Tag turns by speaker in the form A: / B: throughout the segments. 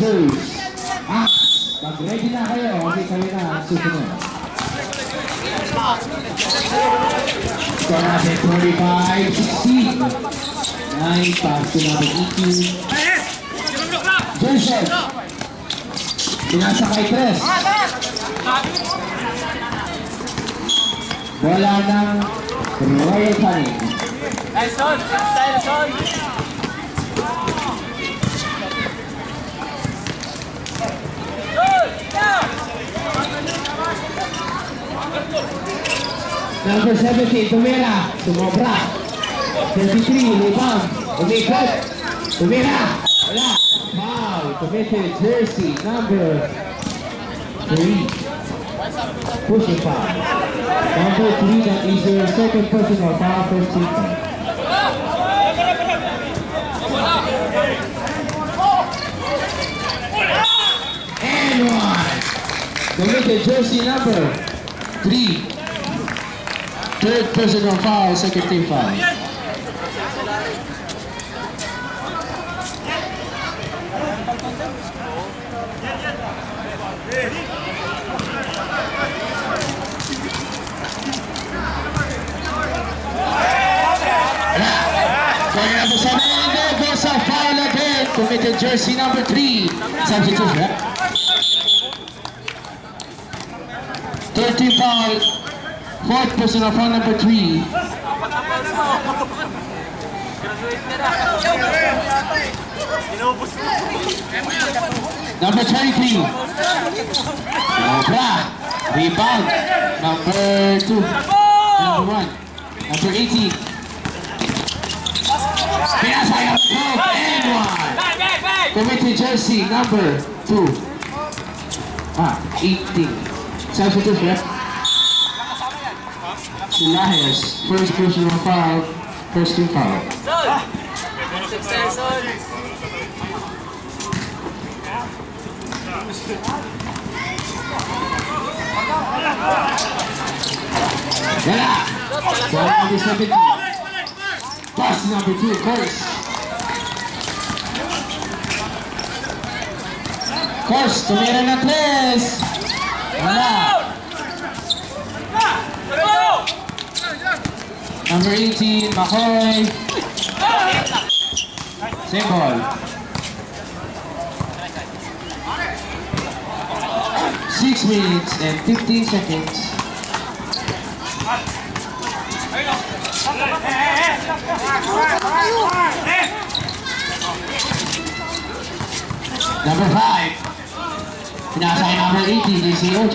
A: users. Mag-ready na kayo. Okay, kayo na ang susunod. Score natin 45-16. 9 pass to number 18. Johnson. Pinasa kay Tres. Bola ng Royal Honey.
B: Nice son! Style son!
A: Number 17, Tumira. Sumobra. 33, rebound. Umikot. Tumira. Wala. Foul. Committed jersey number 3. Pushing foul. Number 3, that is your second personal foul, first team foul. And one. Committed jersey number 3. Third personal foul, second team foul. Committed jersey number 3. Substitution. Third team foul. Fourth personal foul number 3. Number 23. Obra. Rebound. Number 2. Number 1. Number 18. Pinasaya and 1. Committed jersey number 2. 18. Substitution. Silahes, first personal foul, first team foul. Wala! Ball number 17. Pass number 2, Course, tumira na tres. Wala. Number 18, Makoy. Same ball. 6 minutes and 15 seconds. Number 5. Pinasay number 18, DC8.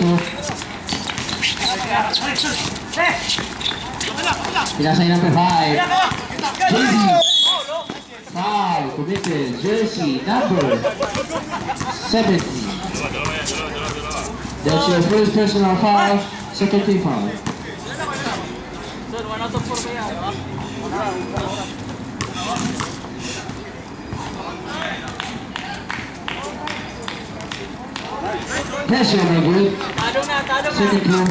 A: Pinasay number 5. Jersey. Foul committed. Jersey number 70. That's your first personal foul, second team foul. Pressure, my good. Second team.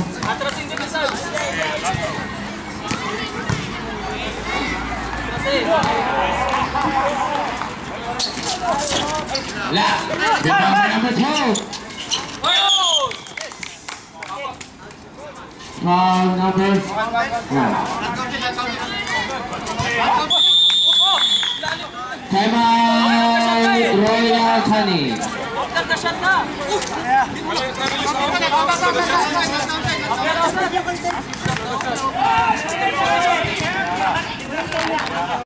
A: Left. Rebound number 12. Foul number 1. Time out, Royal Honey.